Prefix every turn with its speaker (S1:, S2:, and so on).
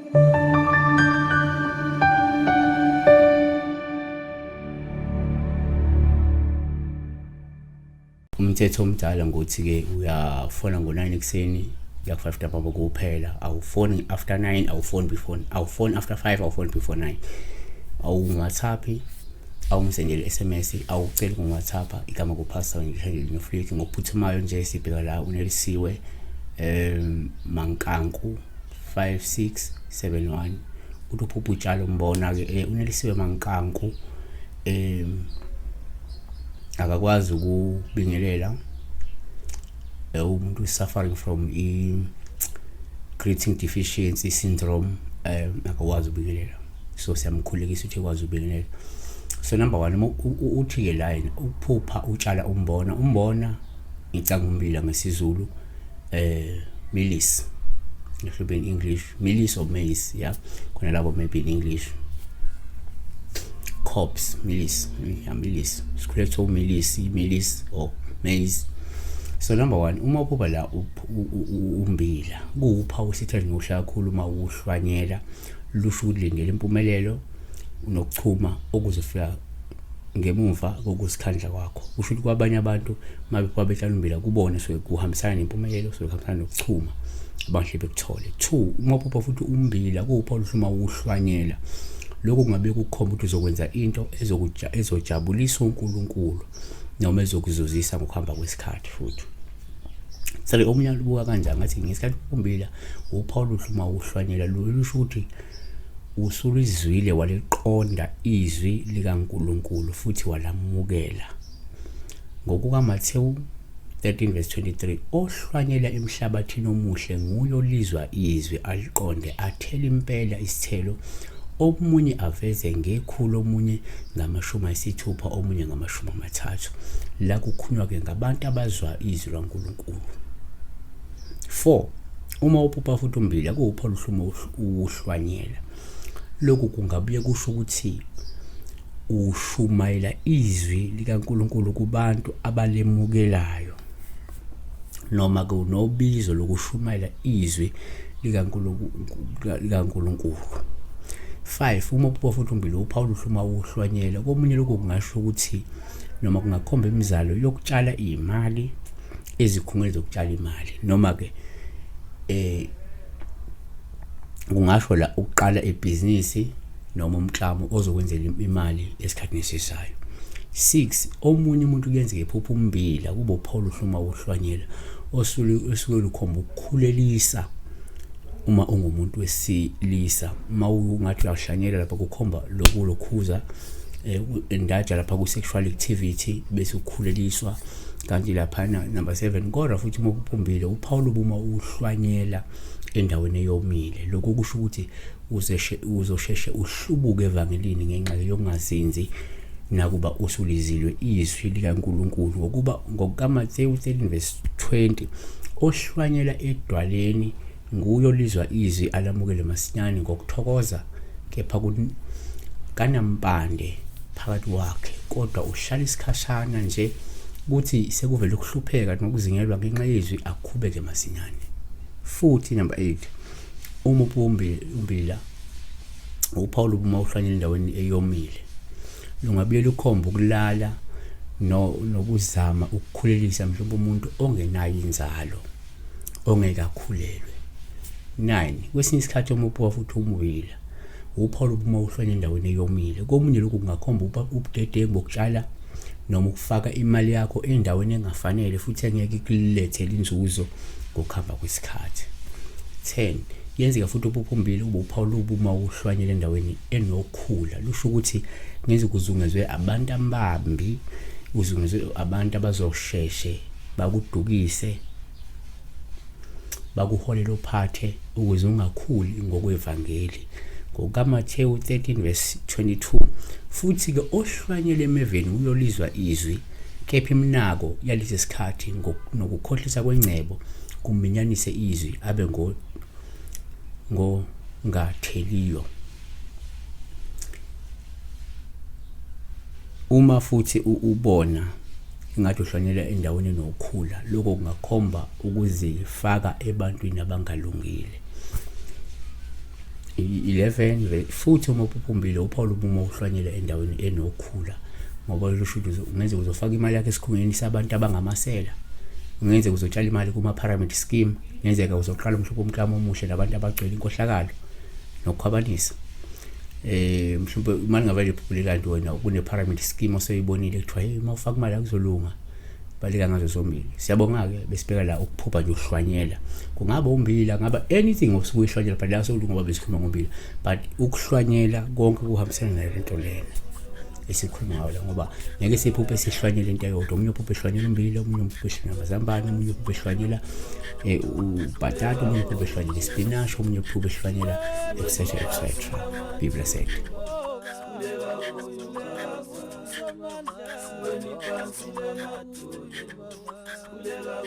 S1: Umthetho omdala ngokuthi-ke uyafona ngo-9 ekuseni uya-5 ntambama kuphela. Awufoni after 9, awufoni before, awufoni after 5, awufoni before 9. Awungathaphi, awumsendele SMS, awuceli ngoWhatsApp igama kuPastor ngishendele nofliki ngokuphuthumayo nje. Sibheka la uNelisiwe Mankanku 5671 uTuphupha utshala umbona-ke uNelisiwe Mankanku akakwazi ukubingelela umuntu suffering from creatine deficiency syndrome akakwazi ukubingelela, so siyamkhulekisa ukuthi ekwazi ukubingelela. So number 1 uthi-ke line ukuphupha utshala umbona ngicanga uMmbila ngesiZulu Millis ngihluphe in English Millis or maize, yeah, khona labo maybe in English crops Millis, yeah, Millis correct, or Millis or maize. So number 1 uma uphupha la uMmbila kuwuphawu sithanda ngokuhlala kakhulu uma uhlwanyela lusho ukulindela impumelelo unokuchuma okuzofika ngemuva kokusikhandla kwakho. Kusho ukuthi kwabanye abantu mabe betshala uMmbila kubona so kuhambisana nempumelelo, so kuhambisana nokuchuma abahle bekuthole. 2 uma uphupha futhi uMmbila kuwuphawu lusho uhlwanyela, lokho kungabe kukhomba ukuthi uzokwenza into ezojabulisa uNkulunkulu noma ezokuzuzisa ngokuhamba kwesikhathi futhi. Sale omunye ubuka kanjani ngathi ngesikhathi uMmbila uphawu lusho uhlwanyela lusho ukuthi usulizwile waliqonda izwi likaNkulunkulu futhi walamukela. NgokukaMathewu 13:23 ohlwanyela emhlabathini omuhle nguye olizwa izwi aliqonde athela impela isithelo, omunye aveze ngekhulu, omunye ngama-60, omunye ngama-30. La kukhulunywa-ke ngabantu abazwa izwi laNkulunkulu. 4 uma uphupha futhi uMmbila kuwuphawu lusho uhlwanyela, lokhu kungabuye kusho ukuthi ushumayela izwi likaNkulunkulu kubantu abalemukelayo, noma kunobizo lokushumayela izwi likaNkulunkulu. 5 uma uphupha futhi uMmbila uphawu lusho uhlwanyela, komunye lokho kungasho ukuthi noma kungakhomba imizalo yokutshala imali ezikhungweni zokutshala imali, noma-ke kungasho la ukuqala ebhizinisi noma umklamo ozokwenzela imali esikhathini esizayo. 6 omunye umuntu kuyenzeka ephupha uMmbila kube uphawu lusho uhlwanyela osuke lukhomba ukukhulelisa uma ungumuntu wesilisa. Uma ungathi uyahlanyela lapha kukhomba lokukhuza endaja lapha ku-sexual activity bese ukukhuleliswa. Kanti lapha number 7 kodwa futhi uma uPhumbile uphawu uma uhlwanyela endaweni eyomile, lokho kusho ukuthi uzosheshe uhlubuke evangelini ngenxa yokungazinzi nakuba usulizilwe izwi likaNkulunkulu. ngokukaMathewu 13:20 ohlwanyela edwaleni nguye olizwa izwi alamukele masinyane ngokuthokoza, kepha kanampande phakathi wakhe, kodwa uhlala isikhashana nje ukuthi sekuvele ukuhlupheka nokuzingelwa ngenxa yezwi akhubeke masinyane. Futhi number 8 uma uMmbila uphawu uma uhlwanyela endaweni eyomile, lungabuye lukhomba ukulala nokuzama ukukhulelisa mhlawumbe umuntu ongenayo inzalo ongekakhulelwe. 9 kwesinye isikhathi uma uphupha futhi uMmbila uphawu uma uhlwanyela endaweni eyomile, komunye lokhu kungakhomba ubudedengu bokutshala noma ukufaka imali yakho endaweni engafanele futhi engeke ikulethele inzuzo ngokuhamba kwesikhathi. 10 yenzeka futhi uPhumbile uphawu uma uhlwanyela endaweni enokhula, lusho ukuthi ngeze kuzungezwe abantu abambi, uzungezwe abantu abazosheshe bakudukise bakuholela uphathe ukuze ungakhuli ngokwevangeli. NgokukaMathewu 13:22 futhi-ke ohlwanyela emeveni uyolizwa izwi, kepha iminako yalesi sikhathi nokukhohlisa kwengcebo kuminyanise izwi abe ngatheliyo. Uma futhi ubona ingathi uhlwanyela endaweni enokhula, lokho kungakhomba ukuzifaka ebantwini abangalungile. 11 futhi uma uphuphumbile uphawula uma uhlwanyela endaweni enokhula, ngoba lusho ukuthi ungenzeka uzofaka imali yakho esikhungweni sabantu abangamasela, ungenzeka uzotshala imali kuma-pyramid scheme, ngenzeka uzoqala mhlawumbe umklamo omuhle nabantu abagcwele inkohlakalo nokukhwabanisa. Mhlawumbe imali ngavele iphuphule kanti wena kune-pyramid scheme osoyibonile kuthiwa hey uma ufaka imali akuzolunga, baleka ngazo zombili. Siyabonga-ke besibheka la ukuphupha nje uhlwanyela, kungaba uMmbila, ngaba anything osuke uyihlwanyela, but la sokulunga ngoba besikhuluma ngoMmbila, but ukuhlwanyela konke kuhambisana nayo lento lena esikhuluma ngayo la, ngoba ngeke siphuphe sihlwanyela into eyodwa. Omunye uphuphe ehlwanyela uMmbila, omunye uphuphe ehlwanyela amazambane, omunye uphuphe ehlwanyela ubhatata, omunye uphuphe ehlwanyela isipinashi, omunye uphuphe ehlwanyela etc. Be blessed. Kulela